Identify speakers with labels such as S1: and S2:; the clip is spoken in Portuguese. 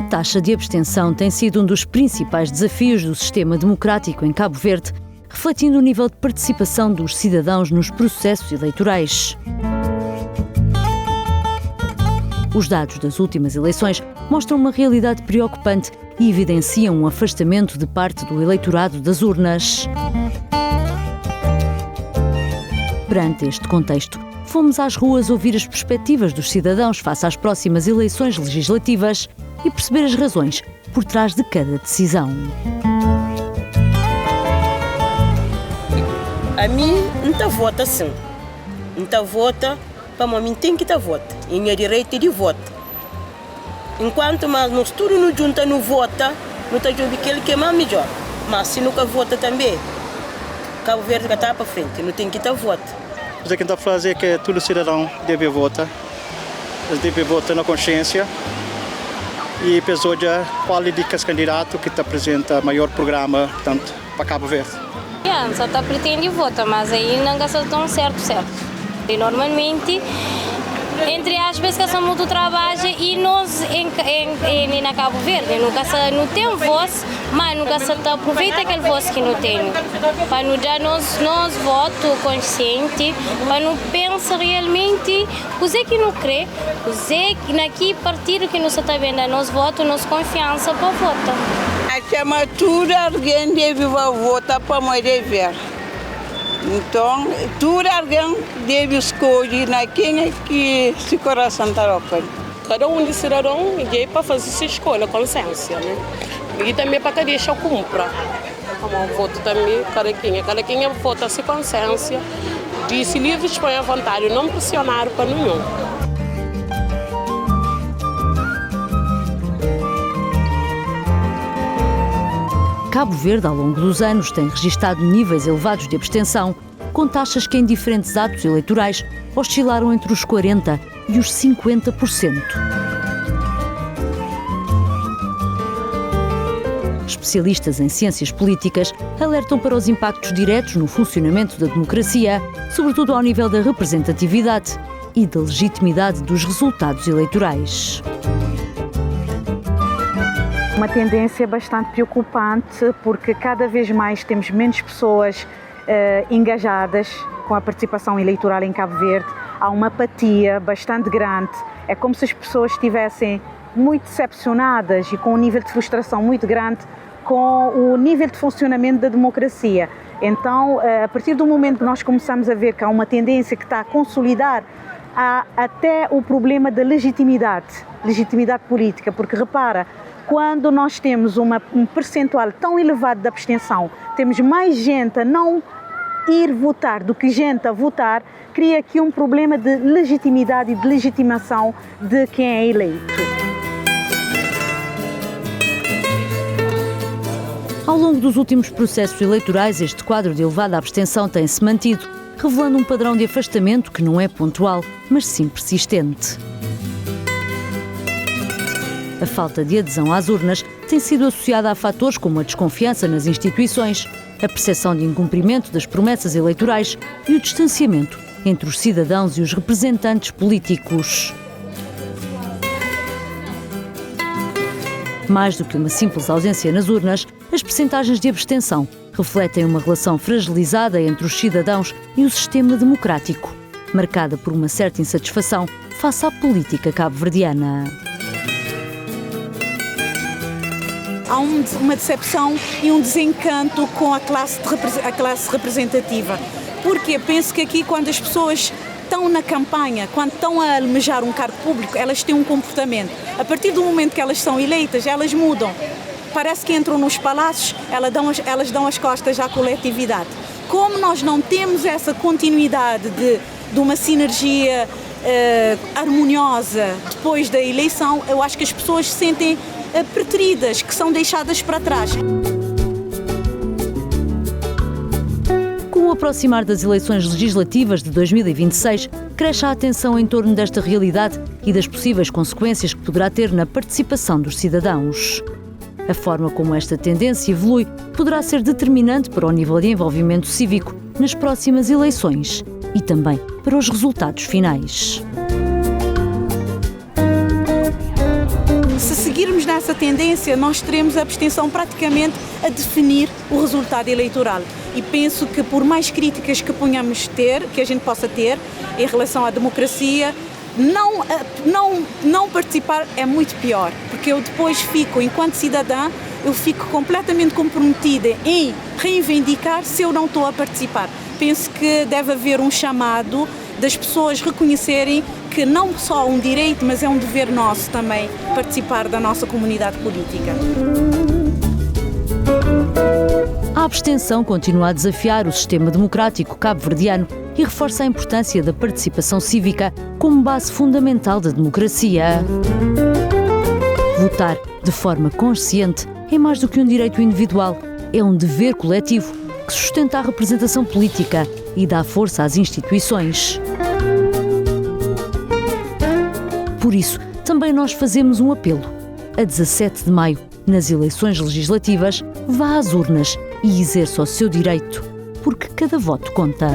S1: taxa de abstenção tem sido um dos principais desafios do sistema democrático em Cabo Verde, refletindo o nível de participação dos cidadãos nos processos eleitorais. Os dados das últimas eleições mostram uma realidade preocupante e evidenciam um afastamento de parte do eleitorado das urnas. Perante este contexto, fomos às ruas ouvir as perspectivas dos cidadãos face às próximas eleições legislativas e perceber as razões por trás de cada decisão.
S2: A mim não vota assim. Não vota, para mim tem que votar. E minha direito de voto. Enquanto mas nós tudo não junta não vota, não está jogando aquele que é mais melhor. Mas se nunca vota também, Cabo Verde está para frente, não tem que votar.
S3: O que está a fazer é que todo cidadão deve votar. Eles devem votar na consciência. E pessoa qual é o candidato que apresenta o maior programa tanto para Cabo Verde.
S4: Só está pretende votar, mas aí não gasta tão certo. E normalmente, entre as pessoas que são muito trabalho e nós na Cabo Verde, não tem voz, mas nunca se aproveita aquele voz que não tem. Para não dar nós voto consciente, para não pensar realmente o que não crê, o naquele partido que não está vendo nós voto, nós confiança para votar.
S5: A chamatura alguém deve votar para meu dever. Então, tudo alguém deve escolher na quem é que se coração está open.
S6: Cada um de cidadão é para fazer sua escolha, consciência, né? E também para que deixa cumpra. Como voto também, cada quem vota sem consciência, de se livre de à vontade, não pressionar para nenhum.
S1: Cabo Verde, ao longo dos anos, tem registado níveis elevados de abstenção, com taxas que em diferentes atos eleitorais oscilaram entre os 40% e os 50%. Especialistas em ciências políticas alertam para os impactos diretos no funcionamento da democracia, sobretudo ao nível da representatividade e da legitimidade dos resultados eleitorais.
S7: Uma tendência bastante preocupante, porque cada vez mais temos menos pessoas engajadas com a participação eleitoral em Cabo Verde. Há uma apatia bastante grande. É como se as pessoas estivessem muito decepcionadas e com um nível de frustração muito grande com o nível de funcionamento da democracia. Então, a partir do momento que nós começamos a ver que há uma tendência que está a consolidar, há até o problema da legitimidade política, porque repara, quando nós temos um percentual tão elevado de abstenção, temos mais gente a não ir votar do que gente a votar, cria aqui um problema de legitimidade e de legitimação de quem é eleito.
S1: Ao longo dos últimos processos eleitorais, este quadro de elevada abstenção tem-se mantido, revelando um padrão de afastamento que não é pontual, mas sim persistente. A falta de adesão às urnas tem sido associada a fatores como a desconfiança nas instituições, a percepção de incumprimento das promessas eleitorais e o distanciamento entre os cidadãos e os representantes políticos. Mais do que uma simples ausência nas urnas, as percentagens de abstenção refletem uma relação fragilizada entre os cidadãos e o sistema democrático, marcada por uma certa insatisfação face à política cabo-verdiana.
S7: Há uma decepção e um desencanto com a classe representativa. Porque penso que aqui, quando as pessoas estão na campanha, quando estão a almejar um cargo público, elas têm um comportamento. A partir do momento que elas são eleitas, elas mudam. Parece que entram nos palácios, elas dão as costas à coletividade. Como nós não temos essa continuidade de uma sinergia harmoniosa depois da eleição, eu acho que as pessoas se sentem preteridas, que são deixadas para trás.
S1: Com o aproximar das eleições legislativas de 2026, cresce a atenção em torno desta realidade e das possíveis consequências que poderá ter na participação dos cidadãos. A forma como esta tendência evolui poderá ser determinante para o nível de envolvimento cívico nas próximas eleições e também para os resultados finais.
S7: Se seguirmos nessa tendência, nós teremos a abstenção praticamente a definir o resultado eleitoral. E penso que por mais críticas que a gente possa ter em relação à democracia, não participar é muito pior, porque eu depois fico, enquanto cidadã, eu fico completamente comprometida em reivindicar se eu não estou a participar. Penso que deve haver um chamado das pessoas reconhecerem que não só um direito, mas é um dever nosso também participar da nossa comunidade política.
S1: A abstenção continua a desafiar o sistema democrático cabo-verdiano e reforça a importância da participação cívica como base fundamental da democracia. Votar de forma consciente é mais do que um direito individual, é um dever coletivo que sustenta a representação política e dá força às instituições. Por isso, também nós fazemos um apelo. A 17 de maio, nas eleições legislativas, vá às urnas e exerça o seu direito, porque cada voto conta.